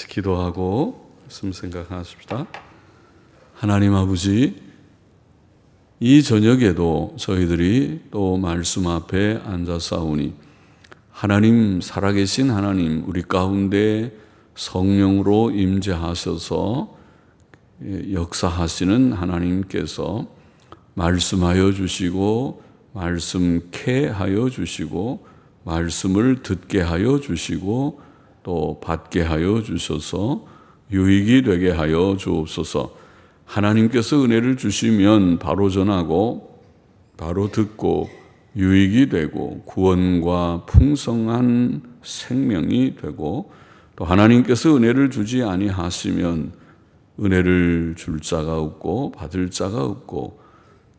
기도하고 말씀 생각하십시다. 하나님 아버지, 이 저녁에도 저희들이 또 말씀 앞에 앉아싸우니 하나님, 살아계신 하나님, 우리 가운데 성령으로 임재하셔서 역사하시는 하나님께서 말씀하여 주시고 말씀케 하여 주시고 말씀을 듣게 하여 주시고 또 받게 하여 주셔서 유익이 되게 하여 주옵소서. 하나님께서 은혜를 주시면 바로 전하고 바로 듣고 유익이 되고 구원과 풍성한 생명이 되고, 또 하나님께서 은혜를 주지 아니하시면 은혜를 줄 자가 없고 받을 자가 없고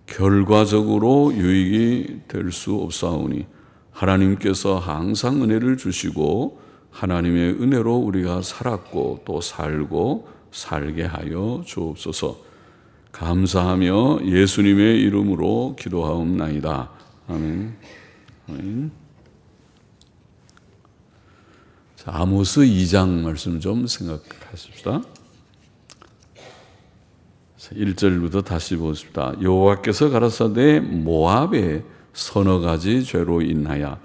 결과적으로 유익이 될 수 없사오니 하나님께서 항상 은혜를 주시고 하나님의 은혜로 우리가 살았고 또 살고 살게 하여 주옵소서. 감사하며 예수님의 이름으로 기도하옵나이다. 아멘. 아멘. 자, 아모스 2장 말씀 좀 생각하십시다. 1절부터 다시 보십시다. 여호와께서 가라사대 모압의 서너 가지 죄로 인하여.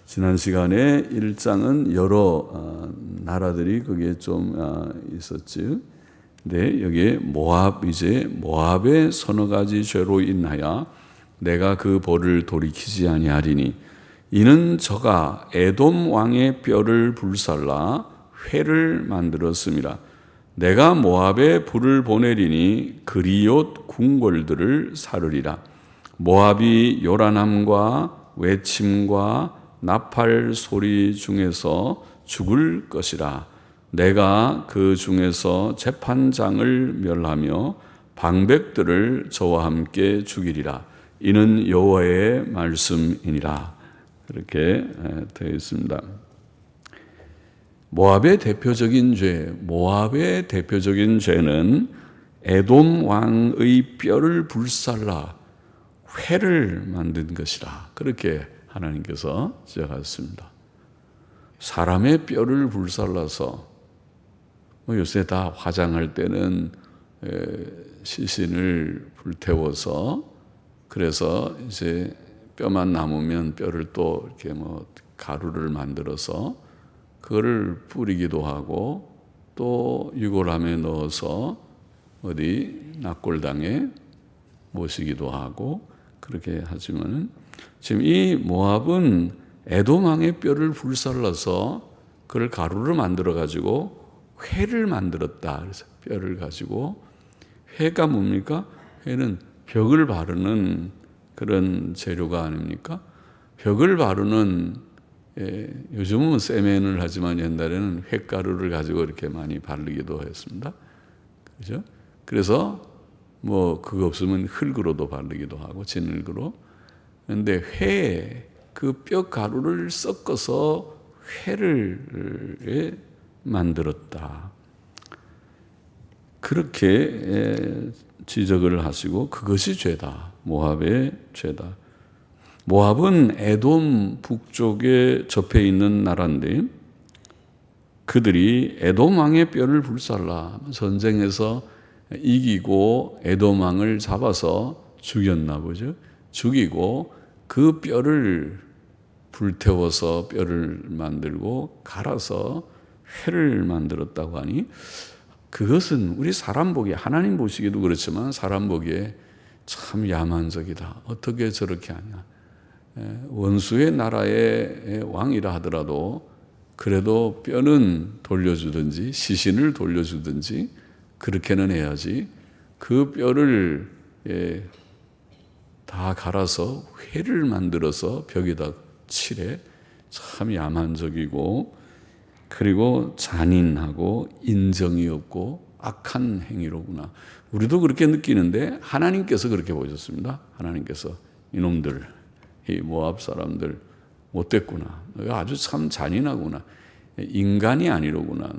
지난 시간에 1장은 여러 나라들이 거기에 좀 있었지. 근데 여기에 모압의 서너 가지 죄로 인하여 내가 그 벌을 돌이키지 아니하리니 이는 저가 에돔 왕의 뼈를 불살라 회를 만들었습니다. 내가 모압에 불을 보내리니 그리옷 궁궐들을 사르리라. 모압이 요란함과 외침과 나팔 소리 중에서 죽을 것이라. 내가 그 중에서 재판장을 멸하며 방백들을 저와 함께 죽이리라. 이는 여호와의 말씀이니라. 이렇게 되어 있습니다. 모압의 대표적인 죄는 에돔 왕의 뼈를 불살라 회를 만든 것이라. 그렇게 하나님께서 지적하셨습니다. 사람의 뼈를 불살라서, 요새 다 화장할 때는 시신을 불태워서, 그래서 이제 뼈만 남으면 뼈를 또 이렇게 가루를 만들어서 그거를 뿌리기도 하고, 또 유골함에 넣어서 어디 낙골당에 모시기도 하고 그렇게 하지만, 지금 이 모압은 에돔 왕의 뼈를 불살라서 그걸 가루를 만들어 가지고 회를 만들었다. 그래서 뼈를 가지고, 회가 뭡니까? 회는 벽을 바르는 그런 재료가 아닙니까? 벽을 바르는, 요즘은 세면을 하지만 옛날에는 횟가루를 가지고 이렇게 많이 바르기도 했습니다. 그죠? 그래서 그거 없으면 흙으로도 바르기도 하고 진흙으로. 그런데 회, 그 뼈 가루를 섞어서 회를 만들었다. 그렇게 지적을 하시고, 그것이 죄다. 모압의 죄다. 모압은 에돔 북쪽에 접해 있는 나라인데, 그들이 에돔 왕의 뼈를 불살라 전쟁에서 이기고 에돔 왕을 잡아서 죽였나 보죠. 죽이고 그 뼈를 불태워서 뼈를 만들고 갈아서 회를 만들었다고 하니, 그것은 우리 사람 보기에, 하나님 보시기에도 그렇지만 사람 보기에 참 야만적이다. 어떻게 저렇게 하냐. 원수의 나라의 왕이라 하더라도 그래도 뼈는 돌려주든지 시신을 돌려주든지 그렇게는 해야지, 그 뼈를 다 갈아서 회를 만들어서 벽에다 칠해. 참 야만적이고, 그리고 잔인하고 인정이 없고 악한 행위로구나. 우리도 그렇게 느끼는데 하나님께서 그렇게 보셨습니다. 하나님께서 이놈들, 이 모압 사람들 못됐구나. 너희가 아주 참 잔인하구나. 인간이 아니로구나.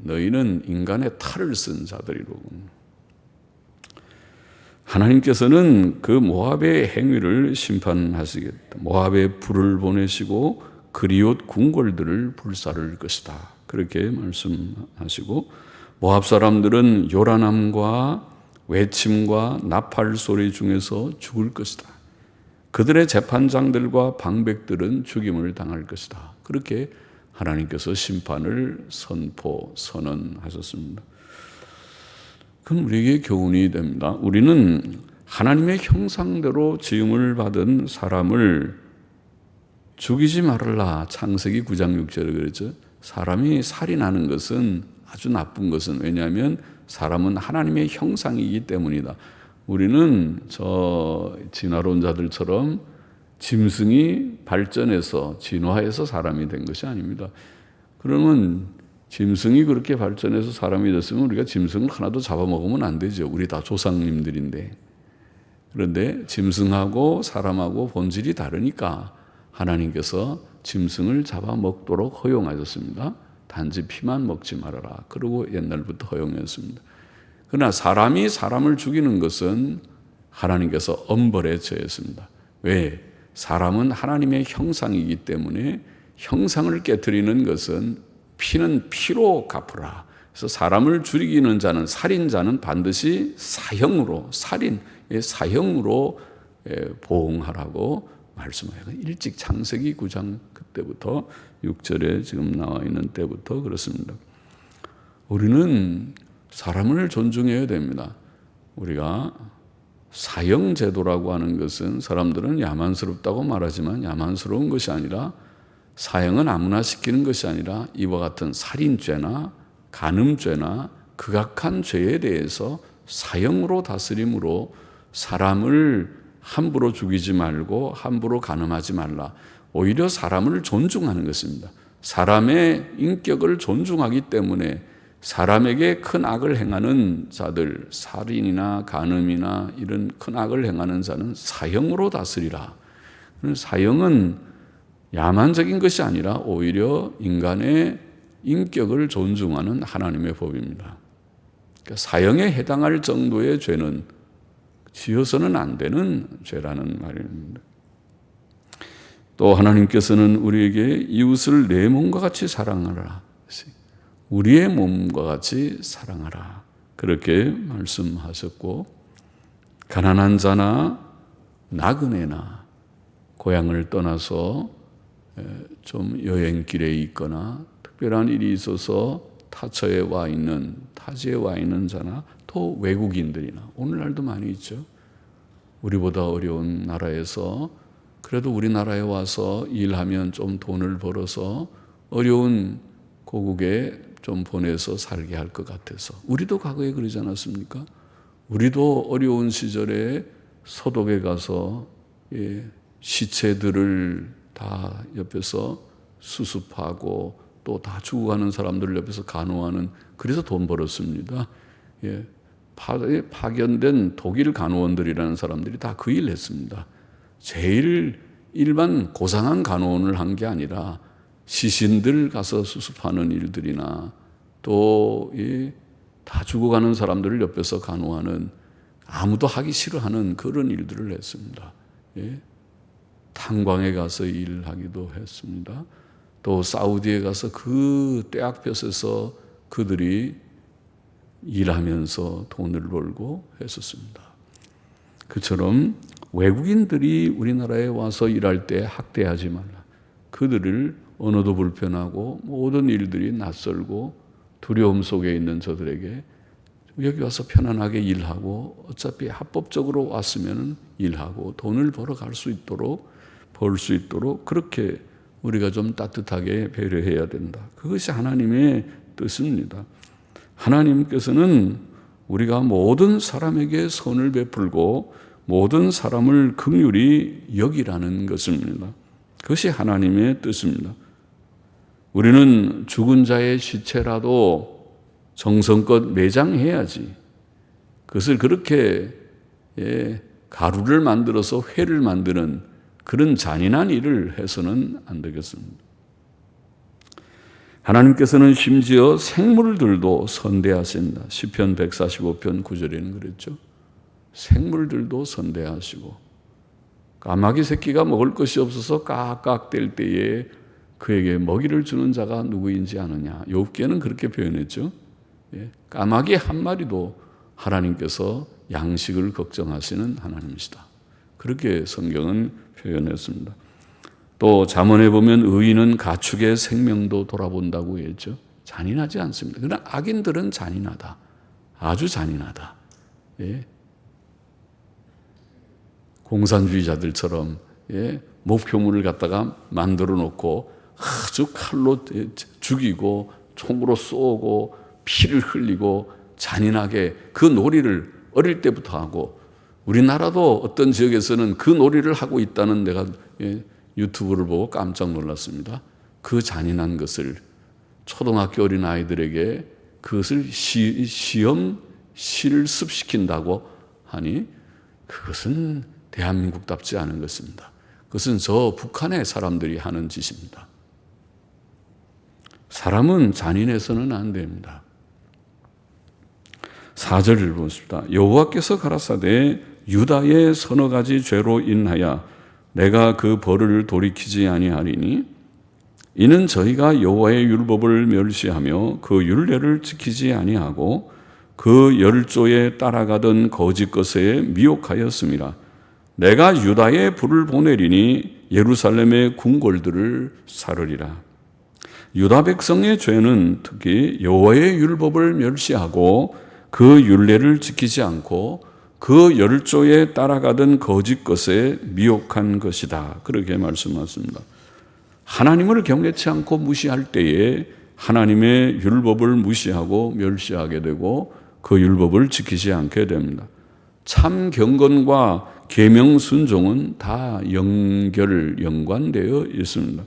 너희는 인간의 탈을 쓴 자들이로구나. 하나님께서는 그 모압의 행위를 심판하시겠다. 모압에 불을 보내시고 그리옷 궁궐들을 불사를 것이다. 그렇게 말씀하시고, 모압 사람들은 요란함과 외침과 나팔 소리 중에서 죽을 것이다. 그들의 재판장들과 방백들은 죽임을 당할 것이다. 그렇게 하나님께서 심판을 선언하셨습니다. 그럼 우리에게 교훈이 됩니다. 우리는 하나님의 형상대로 지음을 받은 사람을 죽이지 말라. 창세기 9장 6절에 그랬죠. 사람이 살인하는 것은 아주 나쁜 것은, 왜냐하면 사람은 하나님의 형상이기 때문이다. 우리는 저 진화론자들처럼 짐승이 발전해서 진화해서 사람이 된 것이 아닙니다. 그러면 짐승이 그렇게 발전해서 사람이 됐으면 우리가 짐승을 하나도 잡아먹으면 안 되죠. 우리 다 조상님들인데. 그런데 짐승하고 사람하고 본질이 다르니까 하나님께서 짐승을 잡아먹도록 허용하셨습니다. 단지 피만 먹지 말아라. 그러고 옛날부터 허용했습니다. 그러나 사람이 사람을 죽이는 것은 하나님께서 엄벌에 처했습니다. 왜? 사람은 하나님의 형상이기 때문에 형상을 깨트리는 것은 피는 피로 갚으라. 그래서 사람을 죽이는 자는, 살인자는 반드시 사형으로, 살인의 사형으로 보응하라고 말씀해요. 일찍 창세기 9장 그때부터 6절에 지금 나와 있는 때부터 그렇습니다. 우리는 사람을 존중해야 됩니다. 우리가 사형제도라고 하는 것은 사람들은 야만스럽다고 말하지만 야만스러운 것이 아니라, 사형은 아무나 시키는 것이 아니라 이와 같은 살인죄나 간음죄나 극악한 죄에 대해서 사형으로 다스림으로 사람을 함부로 죽이지 말고 함부로 간음하지 말라. 오히려 사람을 존중하는 것입니다. 사람의 인격을 존중하기 때문에 사람에게 큰 악을 행하는 자들, 살인이나 간음이나 이런 큰 악을 행하는 자는 사형으로 다스리라. 사형은 야만적인 것이 아니라 오히려 인간의 인격을 존중하는 하나님의 법입니다. 그러니까 사형에 해당할 정도의 죄는 지어서는 안 되는 죄라는 말입니다. 또 하나님께서는 우리에게 이웃을 내 몸과 같이 사랑하라. 우리의 몸과 같이 사랑하라. 그렇게 말씀하셨고, 가난한 자나 나그네나 고향을 떠나서 좀 여행길에 있거나 특별한 일이 있어서 타처에 와 있는, 타지에 와 있는 자나 또 외국인들이나, 오늘날도 많이 있죠. 우리보다 어려운 나라에서 그래도 우리나라에 와서 일하면 좀 돈을 벌어서 어려운 고국에 좀 보내서 살게 할 것 같아서. 우리도 과거에 그러지 않았습니까? 우리도 어려운 시절에 소독에 가서 시체들을 다 옆에서 수습하고 또 다 죽어가는 사람들 옆에서 간호하는, 그래서 돈 벌었습니다. 파견된 독일 간호원들이라는 사람들이 다 그 일 했습니다. 제일 일반 고상한 간호원을 한 게 아니라 시신들 가서 수습하는 일들이나 또 다 죽어가는 사람들을 옆에서 간호하는, 아무도 하기 싫어하는 그런 일들을 했습니다. 탄광에 가서 일하기도 했습니다. 또 사우디에 가서 그 떼약볕에서 그들이 일하면서 돈을 벌고 했었습니다. 그처럼 외국인들이 우리나라에 와서 일할 때 학대하지 말라. 그들을 언어도 불편하고 모든 일들이 낯설고 두려움 속에 있는 저들에게 여기 와서 편안하게 일하고, 어차피 합법적으로 왔으면 일하고 돈을 벌어 갈 수 있도록, 벌 수 있도록 그렇게 우리가 좀 따뜻하게 배려해야 된다. 그것이 하나님의 뜻입니다. 하나님께서는 우리가 모든 사람에게 선을 베풀고 모든 사람을 긍휼히 여기라는 것입니다. 그것이 하나님의 뜻입니다. 우리는 죽은 자의 시체라도 정성껏 매장해야지. 그것을 그렇게 가루를 만들어서 회를 만드는 그런 잔인한 일을 해서는 안 되겠습니다. 하나님께서는 심지어 생물들도 선대하신다. 시편 145편 9절에는 그랬죠. 생물들도 선대하시고, 까마귀 새끼가 먹을 것이 없어서 깍깍댈 때에 그에게 먹이를 주는 자가 누구인지 아느냐. 욥기에는 그렇게 표현했죠. 까마귀 한 마리도 하나님께서 양식을 걱정하시는 하나님이시다. 그렇게 성경은 표현했습니다. 또 잠언에 보면 의인은 가축의 생명도 돌아본다고 했죠. 잔인하지 않습니다. 그러나 악인들은 잔인하다. 아주 잔인하다. 공산주의자들처럼 목표물을 갖다가 만들어 놓고 아주 칼로 죽이고 총으로 쏘고 피를 흘리고 잔인하게 그 놀이를 어릴 때부터 하고, 우리나라도 어떤 지역에서는 그 놀이를 하고 있다는 내가 유튜브를 보고 깜짝 놀랐습니다. 그 잔인한 것을 초등학교 어린 아이들에게 그것을 실습시킨다고 하니 그것은 대한민국답지 않은 것입니다. 그것은 저 북한의 사람들이 하는 짓입니다. 사람은 잔인해서는 안 됩니다. 4절을 보십시다. 여호와께서 가라사대 유다의 서너 가지 죄로 인하여 내가 그 벌을 돌이키지 아니하리니 이는 저희가 여호와의 율법을 멸시하며 그 율례를 지키지 아니하고 그 열조에 따라가던 거짓 것에 미혹하였음이라. 내가 유다에 불을 보내리니 예루살렘의 궁궐들을 사르리라. 유다 백성의 죄는 특히 여호와의 율법을 멸시하고 그 율례를 지키지 않고 그 열조에 따라가던 거짓 것에 미혹한 것이다. 그렇게 말씀하십니다. 하나님을 경외치 않고 무시할 때에 하나님의 율법을 무시하고 멸시하게 되고 그 율법을 지키지 않게 됩니다. 참 경건과 계명 순종은 다 연관되어 있습니다.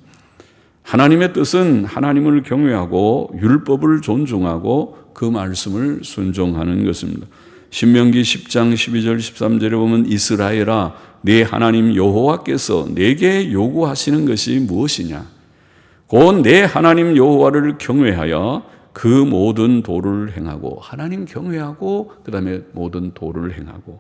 하나님의 뜻은 하나님을 경외하고 율법을 존중하고 그 말씀을 순종하는 것입니다. 신명기 10장 12절 13절에 보면 이스라엘아 네 하나님 여호와께서 내게 요구하시는 것이 무엇이냐? 곧 내 하나님 여호와를 경외하여 그 모든 도를 행하고, 하나님 경외하고 그 다음에 모든 도를 행하고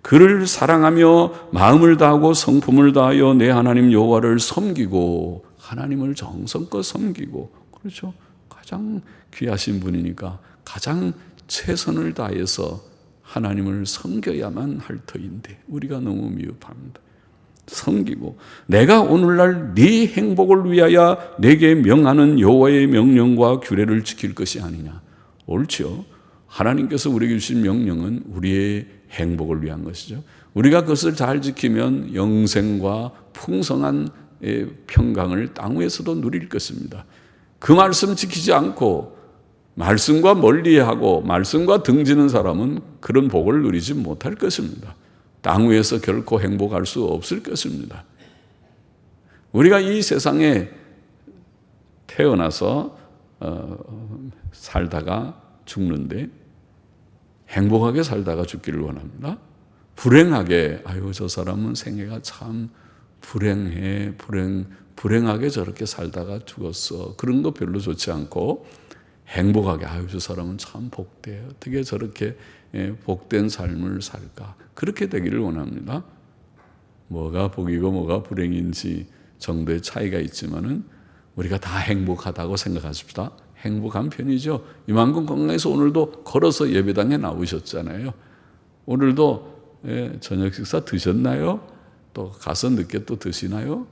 그를 사랑하며 마음을 다하고 성품을 다하여 내 하나님 여호와를 섬기고, 하나님을 정성껏 섬기고, 그렇죠? 가장 귀하신 분이니까 가장 최선을 다해서 하나님을 섬겨야만 할 터인데 우리가 너무 미흡합니다. 섬기고 내가 오늘날 네 행복을 위하여 내게 명하는 여호와의 명령과 규례를 지킬 것이 아니냐. 옳죠. 하나님께서 우리에게 주신 명령은 우리의 행복을 위한 것이죠. 우리가 그것을 잘 지키면 영생과 풍성한 평강을 땅 위에서도 누릴 것입니다. 그 말씀 지키지 않고 말씀과 멀리하고 말씀과 등지는 사람은 그런 복을 누리지 못할 것입니다. 땅 위에서 결코 행복할 수 없을 것입니다. 우리가 이 세상에 태어나서 살다가 죽는데 행복하게 살다가 죽기를 원합니다. 불행하게 아유 저 사람은 생애가 참 불행하게 저렇게 살다가 죽었어. 그런 거 별로 좋지 않고 행복하게 아유 저 사람은 참 복돼. 어떻게 저렇게 복된 삶을 살까. 그렇게 되기를 원합니다. 뭐가 복이고 뭐가 불행인지 정도의 차이가 있지만은 우리가 다 행복하다고 생각하십시다. 행복한 편이죠. 이만큼 건강해서 오늘도 걸어서 예배당에 나오셨잖아요. 오늘도 저녁 식사 드셨나요? 또 가서 늦게 또 드시나요?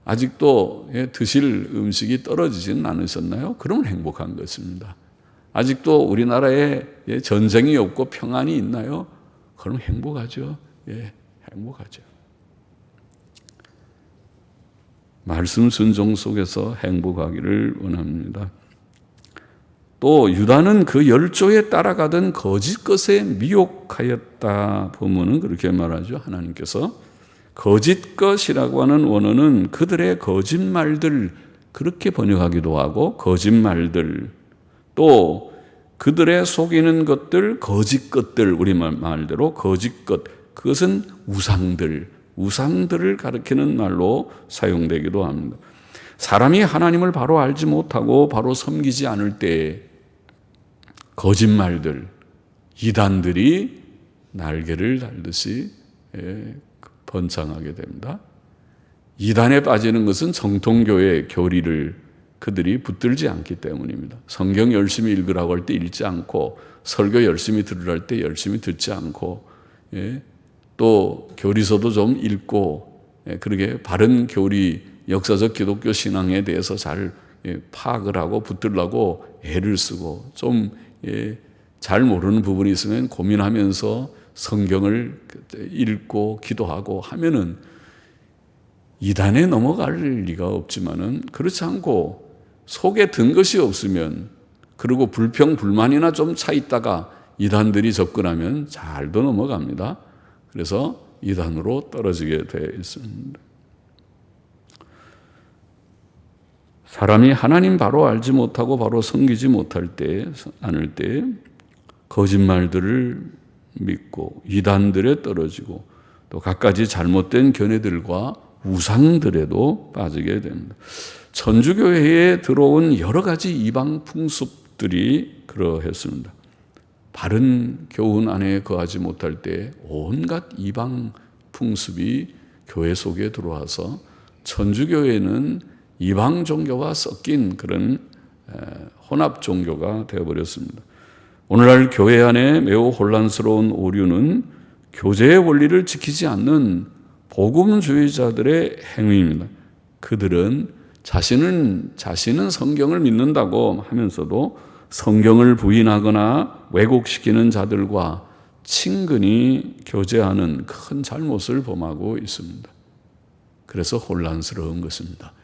아직도 드실 음식이 떨어지지는 않으셨나요? 그러면 행복한 것입니다. 아직도 우리나라에 전쟁이 없고 평안이 있나요? 그럼 행복하죠. 행복하죠. 말씀 순종 속에서 행복하기를 원합니다. 또 유다는 그 열조에 따라가던 거짓 것에 미혹하였다. 본문은 그렇게 말하죠. 하나님께서 거짓 것이라고 하는 원어는 그들의 거짓말들, 그렇게 번역하기도 하고 거짓말들, 또 그들의 속이는 것들, 거짓 것들, 우리말대로 거짓 것, 그것은 우상들을 가리키는 말로 사용되기도 합니다. 사람이 하나님을 바로 알지 못하고 바로 섬기지 않을 때 거짓말들, 이단들이 날개를 달듯이 번창하게 됩니다. 이단에 빠지는 것은 정통교회의 교리를 그들이 붙들지 않기 때문입니다. 성경 열심히 읽으라고 할 때 읽지 않고, 설교 열심히 들으라 할 때 열심히 듣지 않고, 또 교리서도 좀 읽고, 그러게 바른 교리, 역사적 기독교 신앙에 대해서 잘 파악을 하고 붙들려고 애를 쓰고, 좀 잘 모르는 부분이 있으면 고민하면서 성경을 읽고 기도하고 하면은 이단에 넘어갈 리가 없지만은, 그렇지 않고 속에 든 것이 없으면, 그리고 불평 불만이나 좀 차 있다가 이단들이 접근하면 잘도 넘어갑니다. 그래서 이단으로 떨어지게 되어 있습니다. 사람이 하나님 바로 알지 못하고 바로 섬기지 못할 때, 않을 때 거짓말들을 믿고 이단들에 떨어지고, 또 갖가지 잘못된 견해들과 우상들에도 빠지게 됩니다. 천주교회에 들어온 여러 가지 이방 풍습들이 그러했습니다. 바른 교훈 안에 거하지 못할 때 온갖 이방 풍습이 교회 속에 들어와서 천주교회는 이방 종교와 섞인 그런 혼합 종교가 되어버렸습니다. 오늘날 교회 안에 매우 혼란스러운 오류는 교제의 원리를 지키지 않는 복음주의자들의 행위입니다. 그들은 자신은 성경을 믿는다고 하면서도 성경을 부인하거나 왜곡시키는 자들과 친근히 교제하는 큰 잘못을 범하고 있습니다. 그래서 혼란스러운 것입니다.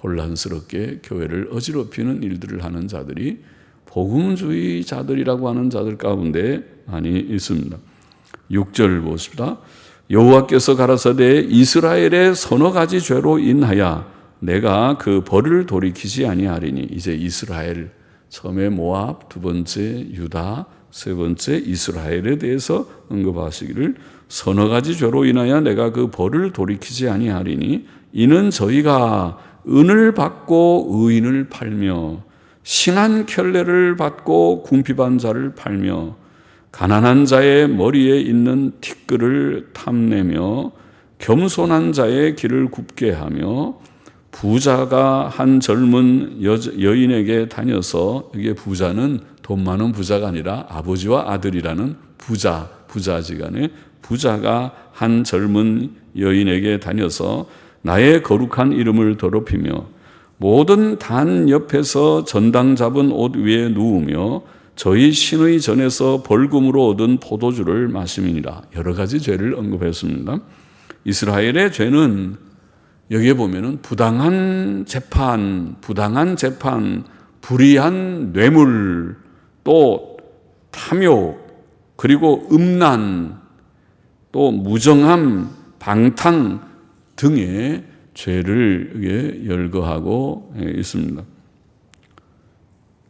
혼란스럽게 교회를 어지럽히는 일들을 하는 자들이 복음주의자들이라고 하는 자들 가운데 많이 있습니다. 6절 보십시다. 여호와께서 가라사대 이스라엘의 서너 가지 죄로 인하여 내가 그 벌을 돌이키지 아니하리니. 이제 이스라엘, 처음에 모압, 두 번째 유다, 세 번째 이스라엘에 대해서 언급하시기를, 서너 가지 죄로 인하여 내가 그 벌을 돌이키지 아니하리니 이는 저희가 은을 받고 의인을 팔며 신한 켤레를 받고 궁핍한 자를 팔며 가난한 자의 머리에 있는 티끌을 탐내며 겸손한 자의 길을 굽게 하며 부자가 한 젊은 여인에게 다녀서, 이게 부자는 돈 많은 부자가 아니라 아버지와 아들이라는 부자지간에 부자가 한 젊은 여인에게 다녀서 나의 거룩한 이름을 더럽히며 모든 단 옆에서 전당 잡은 옷 위에 누우며 저희 신의 전에서 벌금으로 얻은 포도주를 마심이니라. 여러 가지 죄를 언급했습니다. 이스라엘의 죄는 여기에 보면은 부당한 재판, 불의한 뇌물, 또 탐욕, 그리고 음란, 또 무정함, 방탕 등의 죄를 열거하고 있습니다.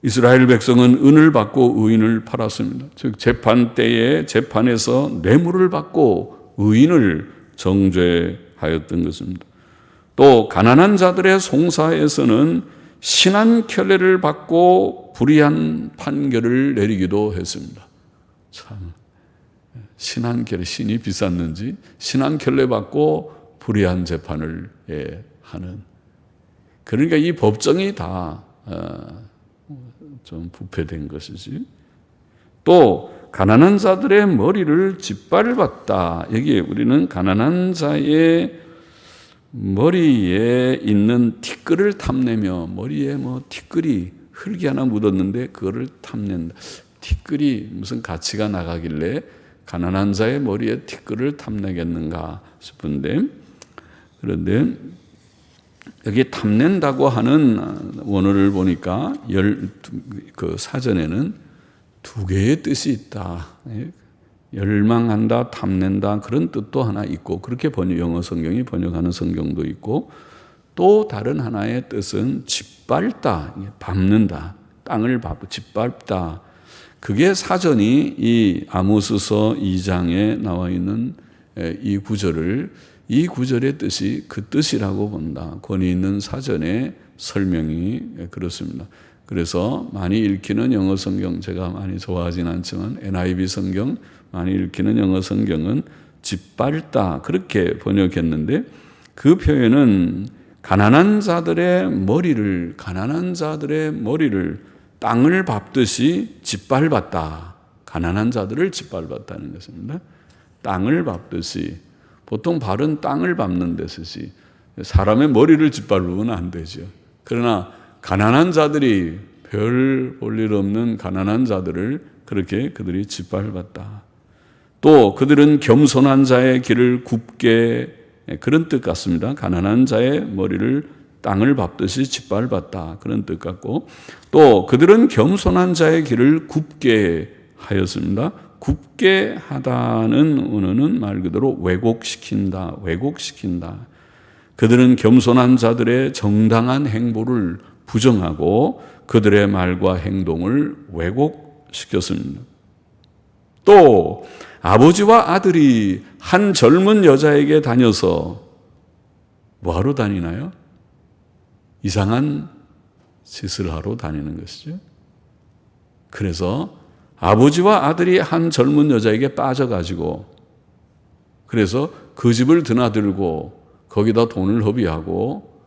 이스라엘 백성은 은을 받고 의인을 팔았습니다. 즉 재판 때에 재판에서 뇌물을 받고 의인을 정죄하였던 것입니다. 또 가난한 자들의 송사에서는 신한 켤레를 받고 불의한 판결을 내리기도 했습니다. 참, 신한 켤레, 신이 비쌌는지 신한 켤레 받고 불의한 재판을 하는, 그러니까 이 법정이 다 좀 부패된 것이지. 또 가난한 자들의 머리를 짓밟았다. 여기에 우리는 가난한 자의 머리에 있는 티끌을 탐내며, 머리에 티끌이 흙이 하나 묻었는데 그거를 탐낸다. 티끌이 무슨 가치가 나가길래 가난한 자의 머리에 티끌을 탐내겠는가 싶은데, 그런데 여기 탐낸다고 하는 원어를 보니까 그 사전에는 두 개의 뜻이 있다. 열망한다, 탐낸다, 그런 뜻도 하나 있고, 그렇게 영어 성경이 번역하는 성경도 있고, 또 다른 하나의 뜻은 짓밟다, 밟는다, 땅을 짓밟다. 그게 사전이 이 아모스서 2장에 나와 있는 이 구절의 뜻이 그 뜻이라고 본다. 권위 있는 사전의 설명이 그렇습니다. 그래서 많이 읽히는 영어 성경, 제가 많이 좋아하진 않지만 NIV 성경 많이 읽히는 영어 성경은 짓밟다 그렇게 번역했는데, 그 표현은 가난한 자들의 머리를 땅을 밟듯이 짓밟았다. 가난한 자들을 짓밟았다는 것입니다. 땅을 밟듯이. 보통 발은 땅을 밟는 데 쓰지 사람의 머리를 짓밟으면 안 되죠. 그러나 가난한 자들이 별 볼 일 없는 가난한 자들을 그렇게 그들이 짓밟았다. 또 그들은 겸손한 자의 길을 굽게, 그런 뜻 같습니다. 가난한 자의 머리를 땅을 밟듯이 짓밟았다. 그런 뜻 같고, 또 그들은 겸손한 자의 길을 굽게 하였습니다. 굽게 하다는 언어는 말 그대로 왜곡시킨다. 그들은 겸손한 자들의 정당한 행보를 부정하고 그들의 말과 행동을 왜곡시켰습니다. 또 아버지와 아들이 한 젊은 여자에게 다녀서 뭐하러 다니나요? 이상한 짓을 하러 다니는 것이죠. 그래서 아버지와 아들이 한 젊은 여자에게 빠져가지고 그래서 그 집을 드나들고 거기다 돈을 허비하고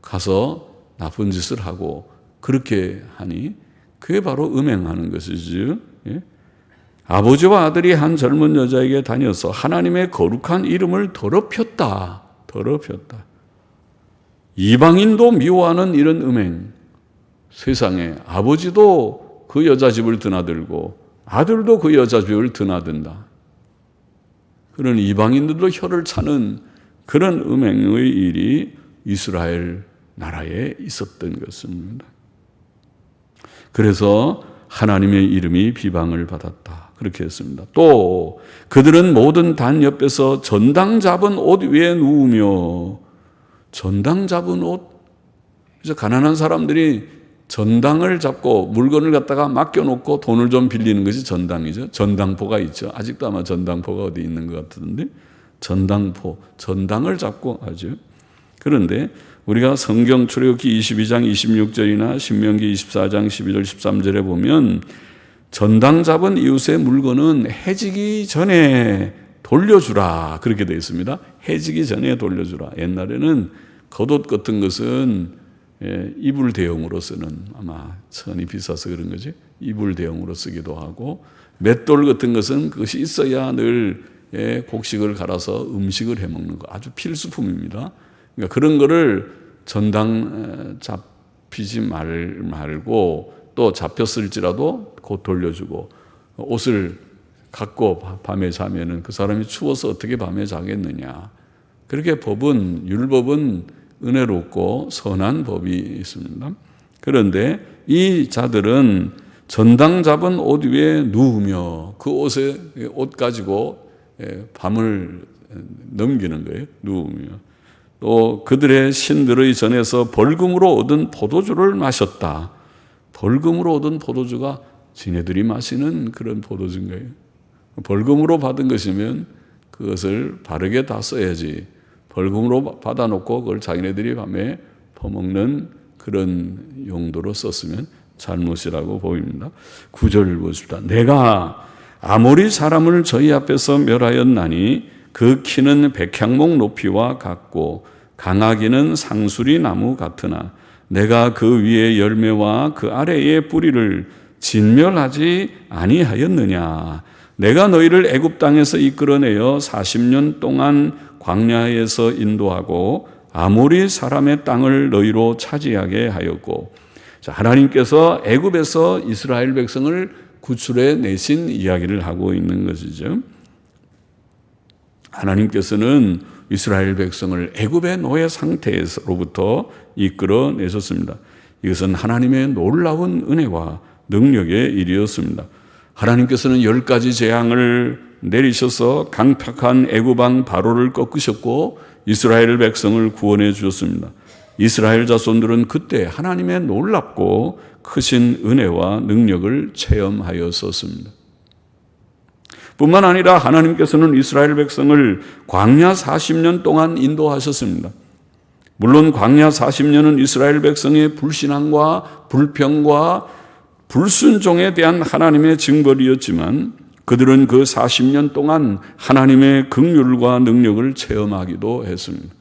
가서 나쁜 짓을 하고 그렇게 하니 그게 바로 음행하는 것이죠. 예? 아버지와 아들이 한 젊은 여자에게 다녀서 하나님의 거룩한 이름을 더럽혔다. 이방인도 미워하는 이런 음행. 세상에 아버지도 그 여자 집을 드나들고 아들도 그 여자 집을 드나든다. 그런 이방인들도 혀를 차는 그런 음행의 일이 이스라엘 나라에 있었던 것입니다. 그래서 하나님의 이름이 비방을 받았다. 그렇게 했습니다. 또 그들은 모든 단 옆에서 전당 잡은 옷 위에 누우며, 전당 잡은 옷, 그래서 가난한 사람들이 전당을 잡고 물건을 갖다가 맡겨놓고 돈을 좀 빌리는 것이 전당이죠. 전당포가 있죠. 아직도 아마 전당포가 어디 있는 것 같은데, 전당포, 전당을 잡고 하죠. 그런데 우리가 성경 출애굽기 22장 26절이나 신명기 24장 12절 13절에 보면 전당 잡은 이웃의 물건은 해지기 전에 돌려주라, 그렇게 되어 있습니다. 해지기 전에 돌려주라. 옛날에는 겉옷 같은 것은 이불 대용으로 쓰는, 아마 천이 비싸서 그런 거지, 이불 대용으로 쓰기도 하고, 맷돌 같은 것은 그것이 있어야 늘 곡식을 갈아서 음식을 해먹는 거, 아주 필수품입니다. 그러니까 그런 거를 전당 잡히지 말고, 또 잡혔을지라도 곧 돌려주고, 옷을 갖고 밤에 자면은 그 사람이 추워서 어떻게 밤에 자겠느냐. 그렇게 율법은 은혜롭고 선한 법이 있습니다. 그런데 이 자들은 전당 잡은 옷 위에 누우며 그 옷 가지고 밤을 넘기는 거예요. 누우며. 또 그들의 신들의 전에서 벌금으로 얻은 포도주를 마셨다. 벌금으로 얻은 포도주가 지네들이 마시는 그런 포도주인 거예요. 벌금으로 받은 것이면 그것을 바르게 다 써야지. 벌금으로 받아놓고 그걸 자기네들이 밤에 퍼먹는 그런 용도로 썼으면 잘못이라고 보입니다. 9절 보십시다. 내가 아모리 사람을 저희 앞에서 멸하였나니 그 키는 백향목 높이와 같고 강하기는 상수리 나무 같으나 내가 그 위에 열매와 그 아래의 뿌리를 진멸하지 아니하였느냐. 내가 너희를 애굽 땅에서 이끌어내어 40년 동안 광야에서 인도하고 아모리 사람의 땅을 너희로 차지하게 하였고, 하나님께서 애굽에서 이스라엘 백성을 구출해 내신 이야기를 하고 있는 것이죠. 하나님께서는 이스라엘 백성을 애굽의 노예 상태로부터 이끌어내셨습니다. 이것은 하나님의 놀라운 은혜와 능력의 일이었습니다. 하나님께서는 10가지 재앙을 내리셔서 강팍한 애굽왕 바로를 꺾으셨고 이스라엘 백성을 구원해 주셨습니다. 이스라엘 자손들은 그때 하나님의 놀랍고 크신 은혜와 능력을 체험하였었습니다. 뿐만 아니라 하나님께서는 이스라엘 백성을 광야 40년 동안 인도하셨습니다. 물론 광야 40년은 이스라엘 백성의 불신앙과 불평과 불순종에 대한 하나님의 징벌이었지만 그들은 그 40년 동안 하나님의 긍휼과 능력을 체험하기도 했습니다.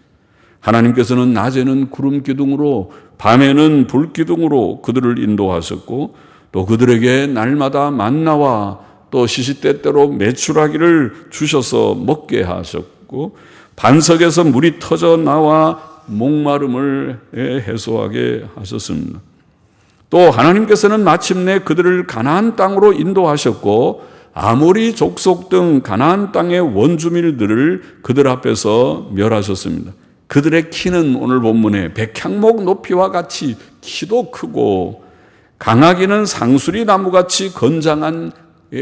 하나님께서는 낮에는 구름 기둥으로 밤에는 불 기둥으로 그들을 인도하셨고 또 그들에게 날마다 만나와 또 시시때때로 메추라기를 주셔서 먹게 하셨고 반석에서 물이 터져 나와 목마름을 해소하게 하셨습니다. 또 하나님께서는 마침내 그들을 가나안 땅으로 인도하셨고 아모리 족속 등 가나안 땅의 원주민들을 그들 앞에서 멸하셨습니다. 그들의 키는 오늘 본문에 백향목 높이와 같이 키도 크고 강하기는 상수리 나무같이 건장한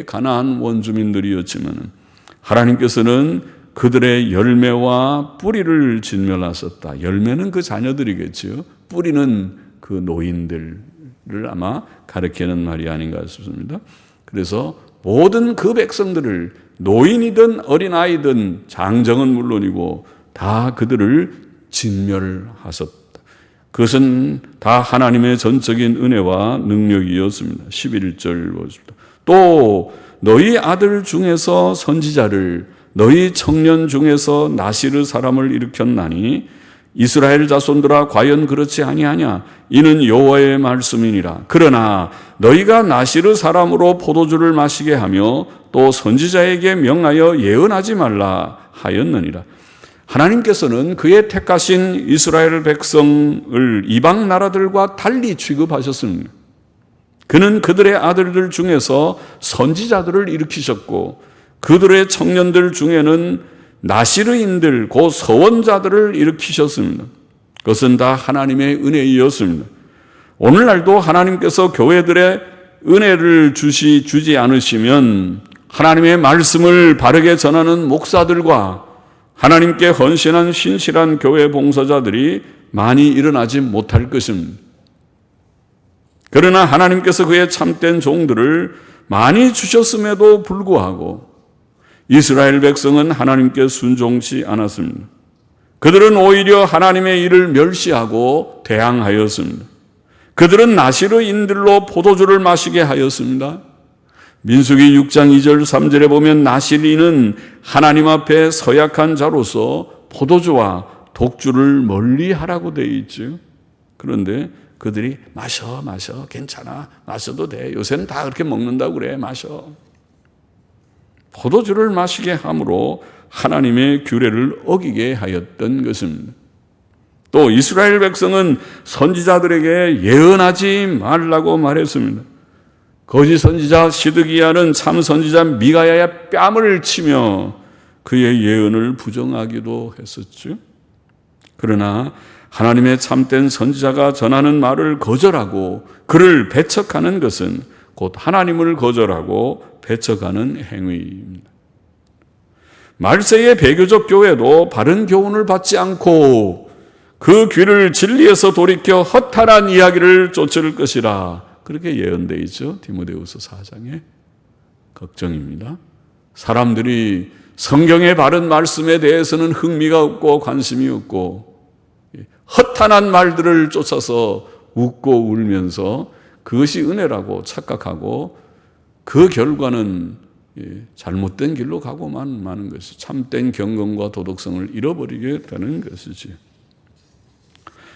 가나안 원주민들이었지만 하나님께서는 그들의 열매와 뿌리를 진멸하셨다. 열매는 그 자녀들이겠죠. 뿌리는 그 노인들을 아마 가리키는 말이 아닌가 싶습니다. 그래서 모든 그 백성들을 노인이든 어린아이든 장정은 물론이고 다 그들을 진멸하셨다. 그것은 다 하나님의 전적인 은혜와 능력이었습니다. 11절 보십시다. 또 너희 아들 중에서 선지자를 너희 청년 중에서 나시르 사람을 일으켰나니 이스라엘 자손들아 과연 그렇지 아니하냐 이는 여호와의 말씀이니라. 그러나 너희가 나시르 사람으로 포도주를 마시게 하며 또 선지자에게 명하여 예언하지 말라 하였느니라. 하나님께서는 그의 택하신 이스라엘 백성을 이방 나라들과 달리 취급하셨습니다. 그는 그들의 아들들 중에서 선지자들을 일으키셨고 그들의 청년들 중에는 나시르인들 곧 서원자들을 일으키셨습니다. 그것은 다 하나님의 은혜이었습니다. 오늘날도 하나님께서 교회들의 은혜를 주지 않으시면 하나님의 말씀을 바르게 전하는 목사들과 하나님께 헌신한 신실한 교회 봉사자들이 많이 일어나지 못할 것입니다. 그러나 하나님께서 그의 참된 종들을 많이 주셨음에도 불구하고 이스라엘 백성은 하나님께 순종치 않았습니다. 그들은 오히려 하나님의 일을 멸시하고 대항하였습니다. 그들은 나시르인들로 포도주를 마시게 하였습니다. 민수기 6장 2절 3절에 보면 나시리는 하나님 앞에 서약한 자로서 포도주와 독주를 멀리하라고 되어 있죠. 그런데 그들이 마셔 괜찮아 마셔도 돼 요새는 다 그렇게 먹는다고 그래 마셔. 포도주를 마시게 함으로 하나님의 규례를 어기게 하였던 것입니다. 또 이스라엘 백성은 선지자들에게 예언하지 말라고 말했습니다. 거짓 선지자 시드기야는 참 선지자 미가야의 뺨을 치며 그의 예언을 부정하기도 했었죠. 그러나 하나님의 참된 선지자가 전하는 말을 거절하고 그를 배척하는 것은 곧 하나님을 거절하고 배척하는 행위입니다. 말세의 배교적 교회도 바른 교훈을 받지 않고 그 귀를 진리에서 돌이켜 허탈한 이야기를 쫓을 것이라 그렇게 예언되어 있죠. 디모데후서 4장에. 걱정입니다. 사람들이 성경의 바른 말씀에 대해서는 흥미가 없고 관심이 없고 허탄한 말들을 쫓아서 웃고 울면서 그것이 은혜라고 착각하고 그 결과는 잘못된 길로 가고만 마는 것이 참된 경건과 도덕성을 잃어버리게 되는 것이지.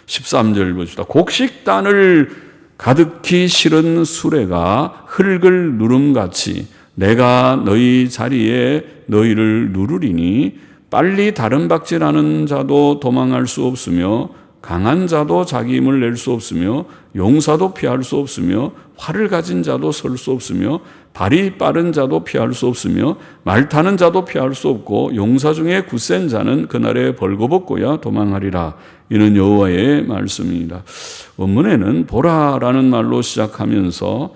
13절 보십시다. 곡식단을 가득히 실은 수레가 흙을 누름같이 내가 너희 자리에 너희를 누르리니 빨리 다른 박질하는 자도 도망할 수 없으며 강한 자도 자기 힘을 낼 수 없으며 용사도 피할 수 없으며 활을 가진 자도 설 수 없으며 발이 빠른 자도 피할 수 없으며 말 타는 자도 피할 수 없고 용사 중에 굳센 자는 그날에 벌거벗고야 도망하리라. 이는 여호와의 말씀입니다. 원문에는 보라라는 말로 시작하면서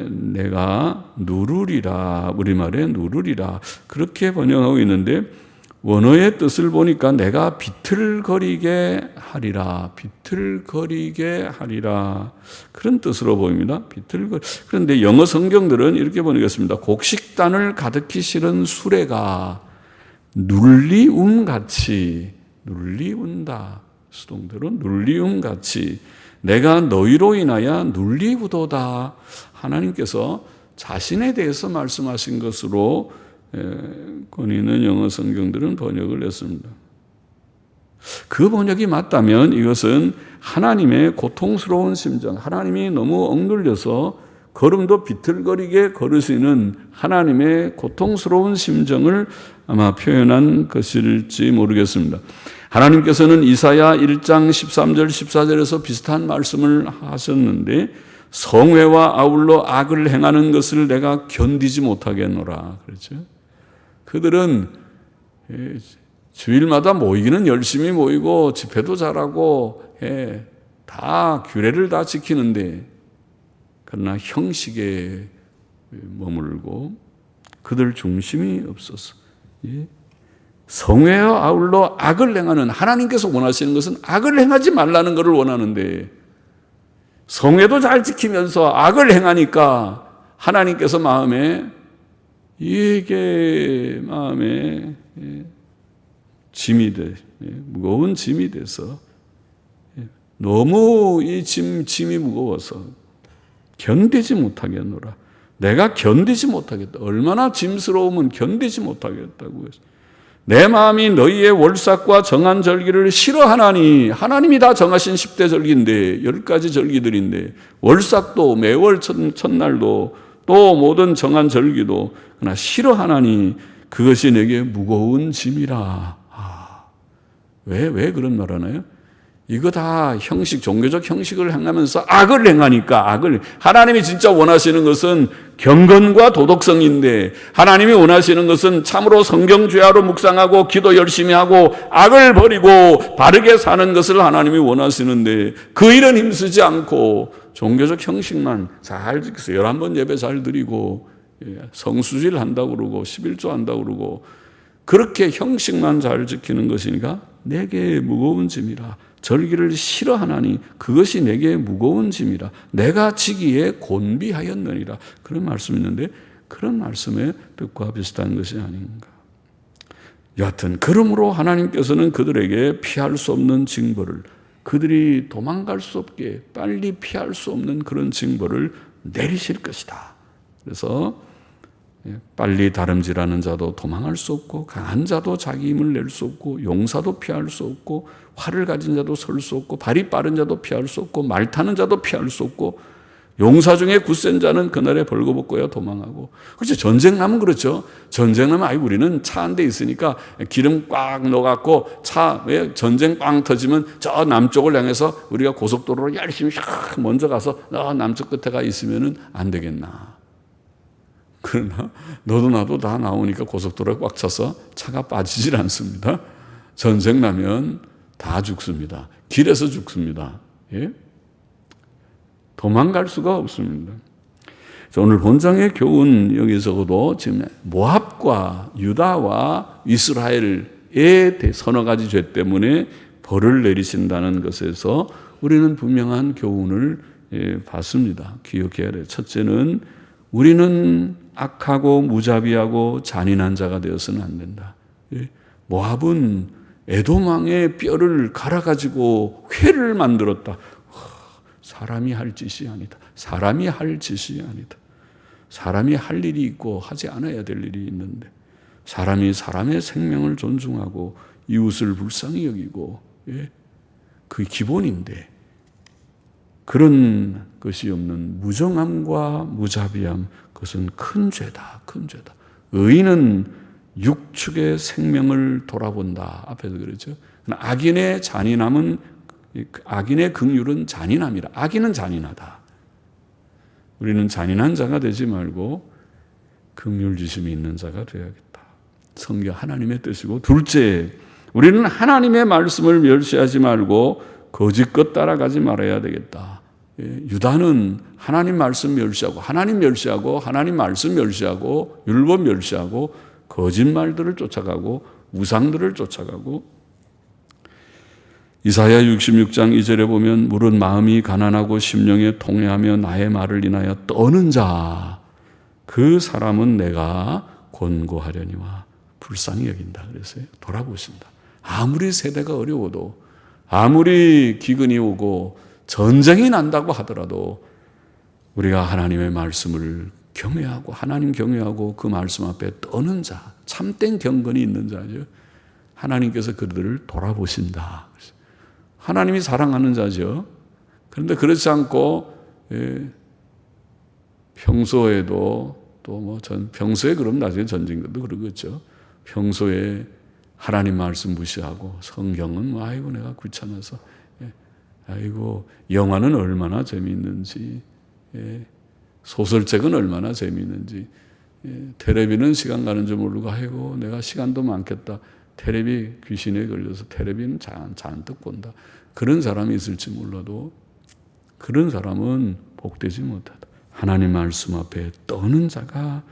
내가 누르리라, 우리말에 누르리라 그렇게 번역하고 있는데 원어의 뜻을 보니까 내가 비틀거리게 하리라, 비틀거리게 하리라 그런 뜻으로 보입니다. 그런데 영어 성경들은 이렇게 번역했습니다. 곡식단을 가득히 실은 수레가 눌리움같이 눌리운다. 수동대로 눌리움같이 내가 너희로 인하여 눌리우도다. 하나님께서 자신에 대해서 말씀하신 것으로 권위 있는 영어 성경들은 번역을 했습니다. 그 번역이 맞다면 이것은 하나님의 고통스러운 심정, 하나님이 너무 억눌려서 걸음도 비틀거리게 걸으시는 하나님의 고통스러운 심정을 아마 표현한 것일지 모르겠습니다. 하나님께서는 이사야 1장 13절 14절에서 비슷한 말씀을 하셨는데 성회와 아울러 악을 행하는 것을 내가 견디지 못하겠노라. 그렇죠? 그들은 주일마다 모이기는 열심히 모이고 집회도 잘하고 다 규례를 다 지키는데 그러나 형식에 머물고 그들 중심이 없어서 성회와 아울러 악을 행하는, 하나님께서 원하시는 것은 악을 행하지 말라는 것을 원하는데 성회도 잘 지키면서 악을 행하니까 하나님께서 이게 마음에 짐이 무거운 짐이 돼서 너무 이 짐이 무거워서 견디지 못하겠노라. 내가 견디지 못하겠다. 얼마나 짐스러우면 견디지 못하겠다고 해서 내 마음이 너희의 월삭과 정한 절기를 싫어하나니, 하나님이 다 정하신 10대 절기인데 10가지 절기들인데 월삭도 매월 첫날도 또 모든 정한 절기도 그러나 싫어하나니 그것이 내게 무거운 짐이라. 왜 그런 말 하나요? 이거 다 형식, 종교적 형식을 행하면서 악을 행하니까 하나님이 진짜 원하시는 것은 경건과 도덕성인데 하나님이 원하시는 것은 참으로 성경 죄하로 묵상하고 기도 열심히 하고 악을 버리고 바르게 사는 것을 하나님이 원하시는데 그 일은 힘쓰지 않고 종교적 형식만 잘 지켜서 11번 예배 잘 드리고 성수질 한다고 그러고 11조 한다고 그러고 그렇게 형식만 잘 지키는 것이니까 내게 무거운 짐이라. 절기를 싫어하나니 그것이 내게 무거운 짐이라. 내가 지기에 곤비하였느니라. 그런 말씀이 있는데 그런 말씀의 뜻과 비슷한 것이 아닌가. 여하튼 그러므로 하나님께서는 그들에게 피할 수 없는 징벌을, 그들이 도망갈 수 없게 빨리 피할 수 없는 그런 징벌을 내리실 것이다. 그래서 빨리 다름질하는 자도 도망할 수 없고 강한 자도 자기 힘을 낼 수 없고 용사도 피할 수 없고 활을 가진 자도 설 수 없고 발이 빠른 자도 피할 수 없고 말 타는 자도 피할 수 없고 용사 중에 굳센 자는 그날에 벌거벗고야 도망하고. 그렇죠. 전쟁 나면 그렇죠. 전쟁 나면 우리는 차 한 대 있으니까 기름 꽉 넣어갖고 차에 전쟁 빵 터지면 저 남쪽을 향해서 우리가 고속도로로 열심히 먼저 가서 남쪽 끝에 가 있으면은 안 되겠나. 그러나 너도 나도 다 나오니까 고속도로가 꽉 차서 차가 빠지질 않습니다. 전쟁 나면 다 죽습니다. 길에서 죽습니다. 도망갈 수가 없습니다. 오늘 본장의 교훈 여기서도 지금 모압과 유다와 이스라엘의 서너 가지 죄 때문에 벌을 내리신다는 것에서 우리는 분명한 교훈을 받습니다. 기억해야 돼요. 첫째는 우리는 악하고 무자비하고 잔인한 자가 되어서는 안 된다. 모압은 에돔왕의 뼈를 갈아가지고 회를 만들었다. 사람이 할 짓이 아니다. 사람이 할 짓이 아니다. 사람이 할 일이 있고 하지 않아야 될 일이 있는데 사람이 사람의 생명을 존중하고 이웃을 불쌍히 여기고 그게 기본인데 그런 것이 없는 무정함과 무자비함, 그것은 큰 죄다. 큰 죄다. 의인은 육축의 생명을 돌아본다. 앞에서 그랬죠. 악인의 잔인함은, 악인의 긍휼은 잔인함이라. 악인은 잔인하다. 우리는 잔인한 자가 되지 말고 긍휼지심이 있는 자가 되어야겠다. 성경 하나님의 뜻이고, 둘째, 우리는 하나님의 말씀을 멸시하지 말고 거짓것 따라가지 말아야 되겠다. 유다는 하나님 말씀 멸시하고 하나님 멸시하고 하나님 말씀 멸시하고 율법 멸시하고 거짓말들을 쫓아가고 우상들을 쫓아가고, 이사야 66장 2절에 보면 물은 마음이 가난하고 심령에 통회하며 나의 말을 인하여 떠는 자 그 사람은 내가 권고하려니와 불쌍히 여긴다. 그랬어요. 돌아보신다. 아무리 세대가 어려워도 아무리 기근이 오고 전쟁이 난다고 하더라도 우리가 하나님의 말씀을 경외하고 하나님 경외하고 그 말씀 앞에 떠는 자, 참된 경건이 있는 자죠. 하나님께서 그들을 돌아보신다. 하나님이 사랑하는 자죠. 그런데 그렇지 않고 평소에도 또 평소에 그럼 나중에 전쟁도 그러겠죠. 평소에 하나님 말씀 무시하고 성경은 아이고 내가 귀찮아서 아이고 영화는 얼마나 재미있는지 소설책은 얼마나 재미있는지 텔레비는 시간 가는 줄 모르고 아이고 내가 시간도 많겠다. 텔레비 귀신에 걸려서 텔레비는 잔뜩 본다. 그런 사람이 있을지 몰라도 그런 사람은 복되지 못하다. 하나님 말씀 앞에 떠는 자가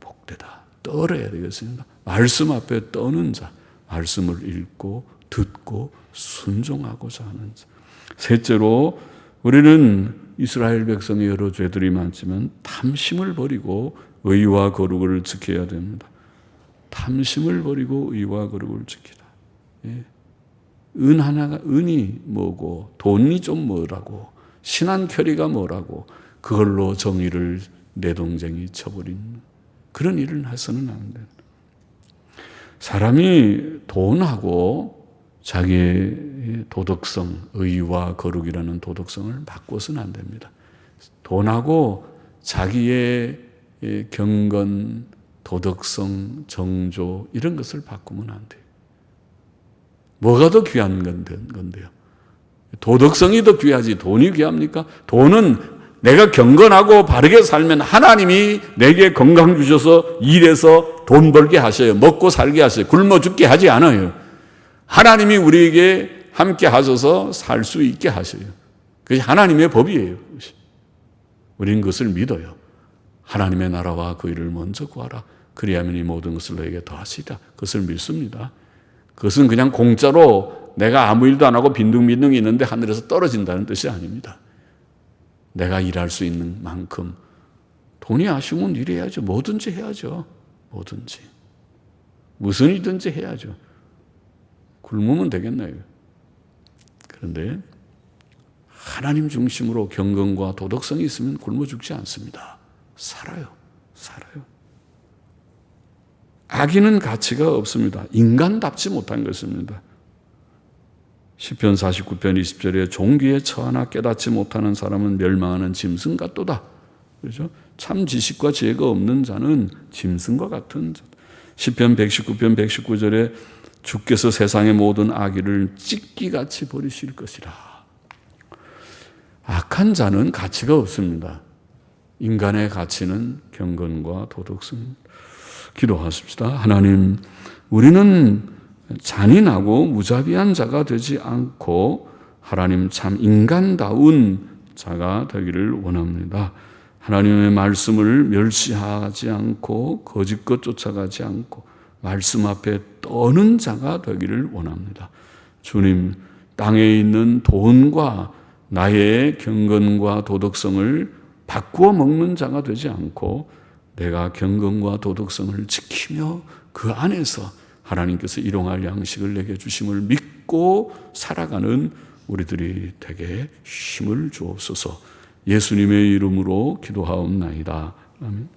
복되다. 떨어야 되겠습니다. 말씀 앞에 떠는 자, 말씀을 읽고 듣고 순종하고자 하는 자. 셋째로 우리는 이스라엘 백성의 여러 죄들이 많지만 탐심을 버리고 의와 거룩을 지켜야 됩니다. 탐심을 버리고 의와 거룩을 지키라. 은이 뭐고 돈이 좀 뭐라고 신한결의가 뭐라고 그걸로 정의를 내동쟁이 쳐버리는 그런 일을 해서는 안 돼요. 사람이 돈하고 자기의 도덕성, 의와 거룩이라는 도덕성을 바꿔서는 안 됩니다. 돈하고 자기의 경건, 도덕성, 정조 이런 것을 바꾸면 안 돼요. 뭐가 더 귀한 건데요? 도덕성이 더 귀하지 돈이 귀합니까? 돈은 내가 경건하고 바르게 살면 하나님이 내게 건강 주셔서 일해서 돈 벌게 하셔요. 먹고 살게 하셔요. 굶어 죽게 하지 않아요. 하나님이 우리에게 함께 하셔서 살 수 있게 하셔요. 그게 하나님의 법이에요. 우리는 그것을 믿어요. 하나님의 나라와 그 일을 먼저 구하라. 그리하면 이 모든 것을 너에게 더하시리라. 그것을 믿습니다. 그것은 그냥 공짜로 내가 아무 일도 안 하고 빈둥빈둥 있는데 하늘에서 떨어진다는 뜻이 아닙니다. 내가 일할 수 있는 만큼 돈이 아쉬우면 일해야죠. 뭐든지 해야죠. 뭐든지. 무슨 일든지 해야죠. 굶으면 되겠나요? 그런데 하나님 중심으로 경건과 도덕성이 있으면 굶어 죽지 않습니다. 살아요. 악인은 가치가 없습니다. 인간답지 못한 것입니다. 시편 49편 20절에 종기에 처하나 깨닫지 못하는 사람은 멸망하는 짐승 같도다. 그렇죠? 참 지식과 지혜가 없는 자는 짐승과 같은 자. 시편 119편 119절에 주께서 세상의 모든 악의를 찢기같이 버리실 것이라. 악한 자는 가치가 없습니다. 인간의 가치는 경건과 도덕성. 기도하십시다. 하나님, 우리는 잔인하고 무자비한 자가 되지 않고 하나님 참 인간다운 자가 되기를 원합니다. 하나님의 말씀을 멸시하지 않고 거짓것 쫓아가지 않고 말씀 앞에 떠는 자가 되기를 원합니다. 주님, 땅에 있는 돈과 나의 경건과 도덕성을 바꾸어 먹는 자가 되지 않고 내가 경건과 도덕성을 지키며 그 안에서 하나님께서 일용할 양식을 내게 주심을 믿고 살아가는 우리들이 되게 힘을 주옵소서. 예수님의 이름으로 기도하옵나이다. 아멘.